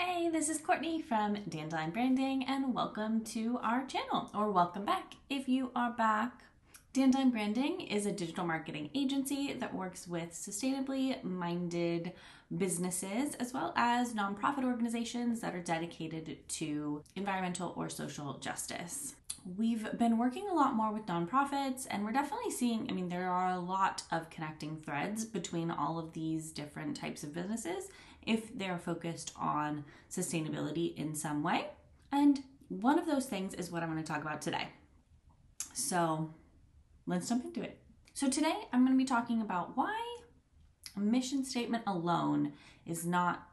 Hey, this is Courtney from Dandelion Branding and welcome to our channel, or welcome back if you are back. Dandelion Branding is a digital marketing agency that works with sustainably minded businesses as well as nonprofit organizations that are dedicated to environmental or social justice. We've been working a lot more with nonprofits, and we're definitely seeing, there are a lot of connecting threads between all of these different types of businesses if they're focused on sustainability in some way. And one of those things is what I'm going to talk about today. So let's jump into it. So today I'm going to be talking about why a mission statement alone is not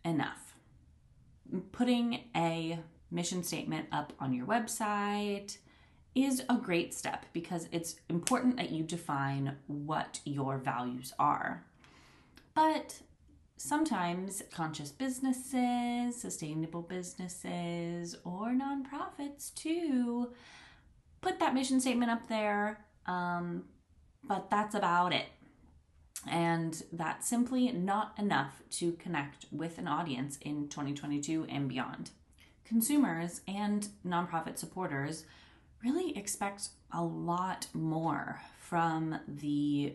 enough. Putting a mission statement up on your website is a great step because it's important that you define what your values are. But sometimes conscious businesses, sustainable businesses, or nonprofits too put that mission statement up there, but that's about it. And that's simply not enough to connect with an audience in 2022 and beyond. Consumers and nonprofit supporters really expect a lot more from the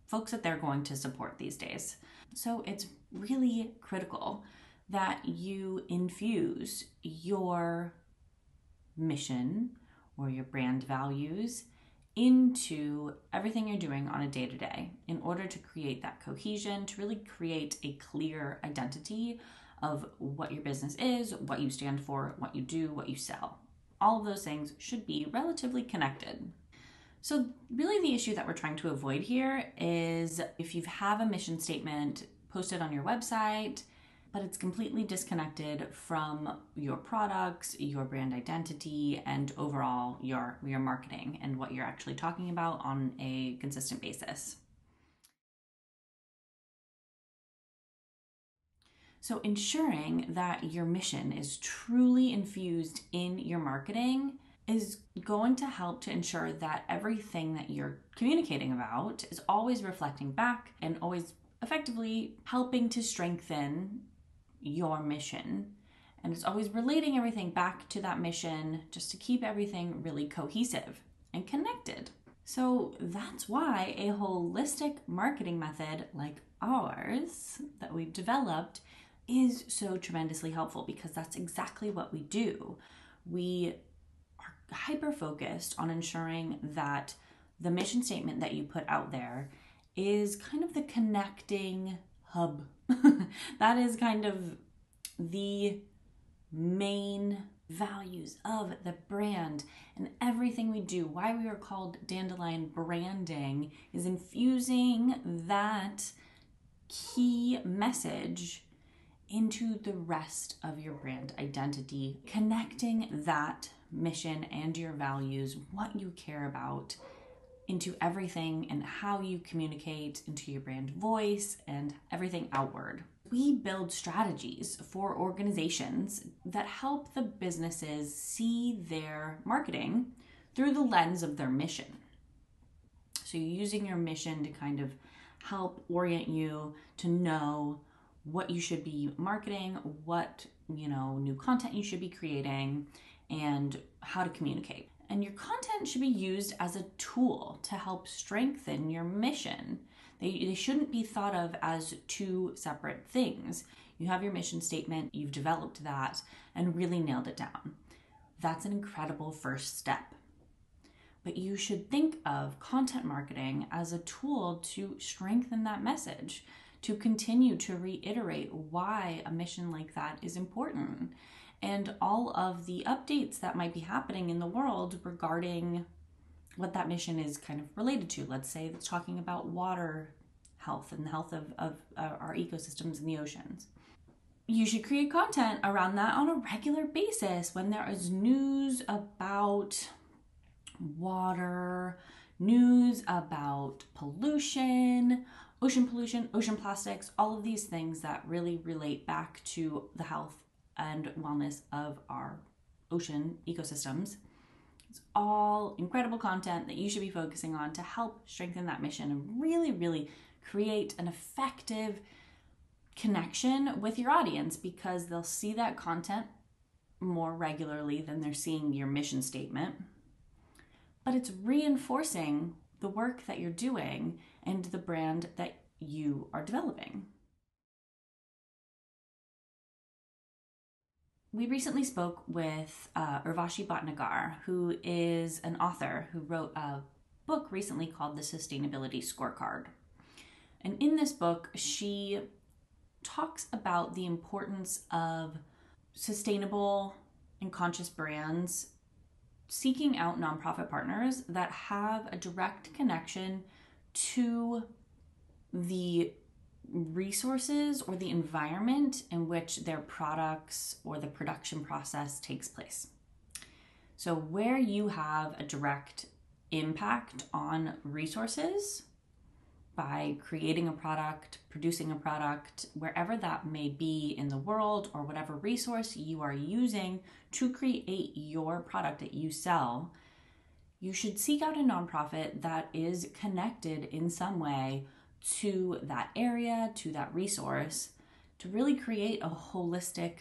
folks that they're going to support these days. So it's really critical that you infuse your mission or your brand values into everything you're doing on a day-to-day in order to create that cohesion, to really create a clear identity of what your business is, what you stand for, what you do, what you sell. All of those things should be relatively connected. So really the issue that we're trying to avoid here is if you have a mission statement posted on your website, but it's completely disconnected from your products, your brand identity, and overall your marketing and what you're actually talking about on a consistent basis. So ensuring that your mission is truly infused in your marketing is going to help to ensure that everything that you're communicating about is always reflecting back and always effectively helping to strengthen your mission. And it's always relating everything back to that mission just to keep everything really cohesive and connected. So that's why a holistic marketing method like ours that we've developed is so tremendously helpful, because that's exactly what we do. We are hyper-focused on ensuring that the mission statement that you put out there is kind of the connecting hub. That is kind of the main values of the brand, and everything we do, why we are called Dandelion Branding, is infusing that key message into the rest of your brand identity, connecting that mission and your values, what you care about, into everything and how you communicate, into your brand voice and everything outward. We build strategies for organizations that help the businesses see their marketing through the lens of their mission. So you're using your mission to kind of help orient you to know what you should be marketing, what, new content you should be creating, and how to communicate. And your content should be used as a tool to help strengthen your mission. They shouldn't be thought of as two separate things. You have your mission statement, you've developed that, and really nailed it down. That's an incredible first step. But you should think of content marketing as a tool to strengthen that message, to continue to reiterate why a mission like that is important, and all of the updates that might be happening in the world regarding what that mission is kind of related to. Let's say it's talking about water health and the health of our ecosystems in the oceans. You should create content around that on a regular basis when there is news about water, news about pollution, ocean plastics, all of these things that really relate back to the health and wellness of our ocean ecosystems. It's all incredible content that you should be focusing on to help strengthen that mission and really, really create an effective connection with your audience because they'll see that content more regularly than they're seeing your mission statement. But it's reinforcing the work that you're doing and the brand that you are developing. We recently spoke with Urvashi Bhatnagar, who is an author who wrote a book recently called The Sustainability Scorecard. And in this book, she talks about the importance of sustainable and conscious brands seeking out nonprofit partners that have a direct connection to the resources or the environment in which their products or the production process takes place. So where you have a direct impact on resources by creating a product, producing a product, wherever that may be in the world, or whatever resource you are using to create your product that you sell, you should seek out a nonprofit that is connected in some way to that area, to that resource, to really create a holistic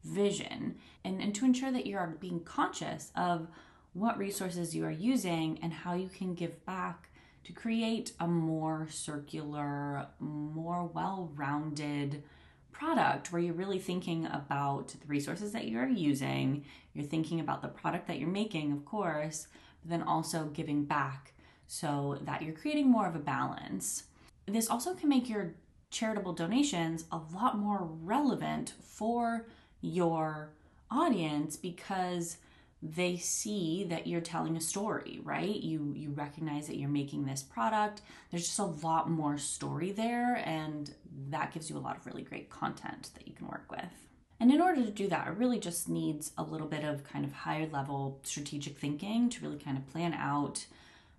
vision and to ensure that you are being conscious of what resources you are using and how you can give back to create a more circular, more well-rounded product where you're really thinking about the resources that you're using, you're thinking about the product that you're making, of course, but then also giving back so that you're creating more of a balance. This also can make your charitable donations a lot more relevant for your audience because they see that you're telling a story, right? You recognize that you're making this product. There's just a lot more story there, and that gives you a lot of really great content that you can work with. And in order to do that, it really just needs a little bit of kind of higher level strategic thinking to really kind of plan out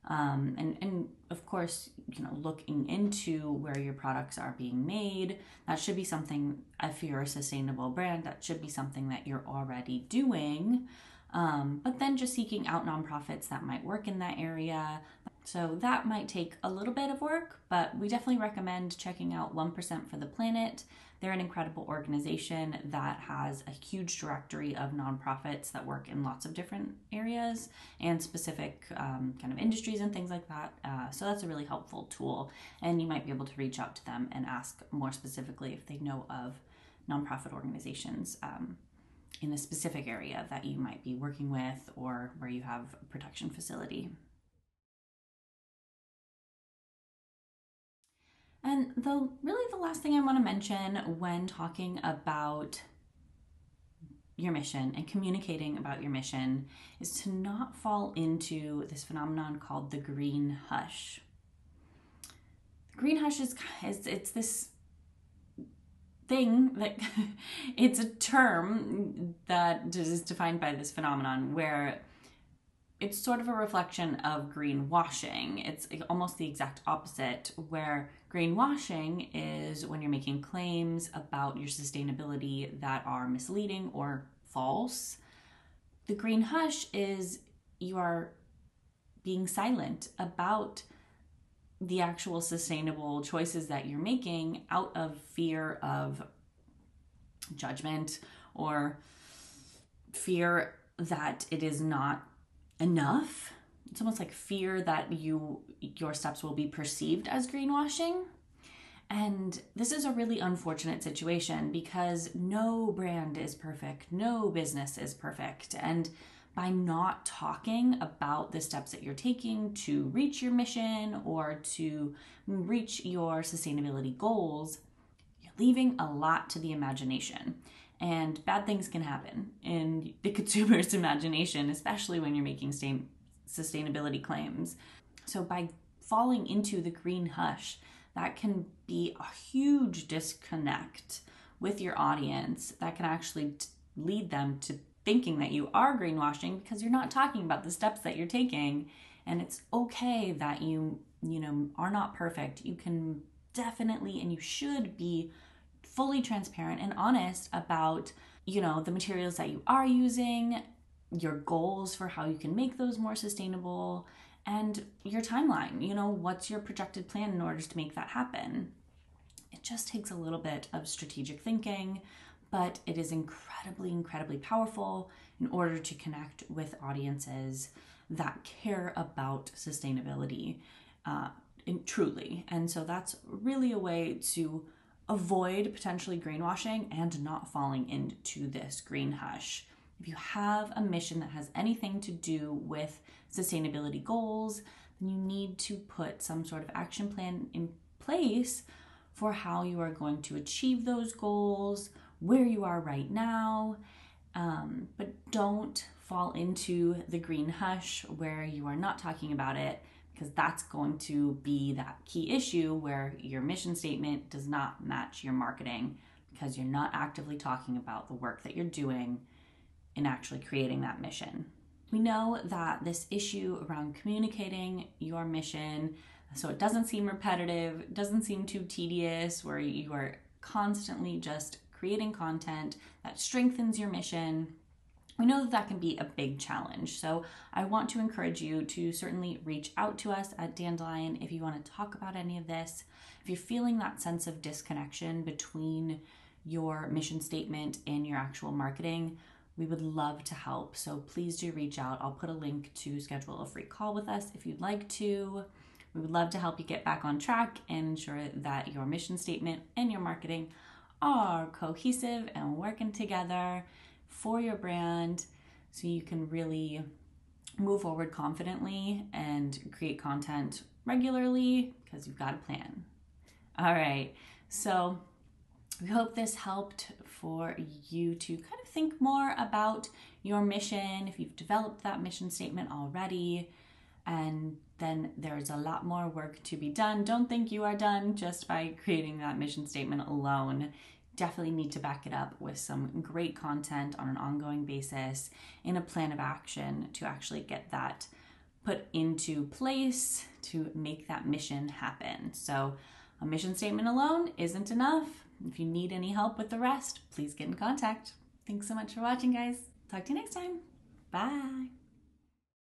and of course, looking into where your products are being made. That should be something, if you're a sustainable brand, that should be something that you're already doing. But then just seeking out nonprofits that might work in that area. So that might take a little bit of work, but we definitely recommend checking out 1% for the Planet. They're an incredible organization that has a huge directory of nonprofits that work in lots of different areas and specific kind of industries and things like that. So that's a really helpful tool. And you might be able to reach out to them and ask more specifically if they know of nonprofit organizations in a specific area that you might be working with or where you have a production facility. And the last thing I want to mention when talking about your mission and communicating about your mission is to not fall into this phenomenon called the green hush. The green hush is it's this thing that it's a term that is defined by this phenomenon where it's sort of a reflection of greenwashing. It's almost the exact opposite, where greenwashing is when you're making claims about your sustainability that are misleading or false. The green hush is you are being silent about the actual sustainable choices that you're making out of fear of judgment or fear that it is not enough. It's almost like fear that your steps will be perceived as greenwashing. And this is a really unfortunate situation because no brand is perfect, no business is perfect. And by not talking about the steps that you're taking to reach your mission or to reach your sustainability goals, you're leaving a lot to the imagination. And bad things can happen in the consumer's imagination, especially when you're making sustainability claims. So by falling into the green hush, that can be a huge disconnect with your audience that can actually lead them to thinking that you are greenwashing because you're not talking about the steps that you're taking. And it's okay that you are not perfect. You can definitely, and you should be fully transparent and honest about, the materials that you are using, your goals for how you can make those more sustainable, and your timeline. What's your projected plan in order to make that happen? It just takes a little bit of strategic thinking, but it is incredibly, incredibly powerful in order to connect with audiences that care about sustainability truly. And so that's really a way to avoid potentially greenwashing and not falling into this green hush. If you have a mission that has anything to do with sustainability goals, then you need to put some sort of action plan in place for how you are going to achieve those goals, where you are right now. But don't fall into the green hush where you are not talking about it, because that's going to be that key issue where your mission statement does not match your marketing because you're not actively talking about the work that you're doing in actually creating that mission. We know that this issue around communicating your mission so it doesn't seem repetitive, doesn't seem too tedious, where you are constantly just creating content that strengthens your mission, we know that that can be a big challenge. So I want to encourage you to certainly reach out to us at Dandelion if you want to talk about any of this. If you're feeling that sense of disconnection between your mission statement and your actual marketing, we would love to help. So please do reach out. I'll put a link to schedule a free call with us if you'd like to. We would love to help you get back on track and ensure that your mission statement and your marketing are cohesive and working together for your brand so you can really move forward confidently and create content regularly because you've got a plan. All right, so we hope this helped for you to kind of think more about your mission if you've developed that mission statement already. And then there's a lot more work to be done. Don't think you are done just by creating that mission statement alone. Definitely need to back it up with some great content on an ongoing basis in a plan of action to actually get that put into place to make that mission happen. So a mission statement alone isn't enough. If you need any help with the rest, please get in contact. Thanks so much for watching, guys. Talk to you next time. Bye.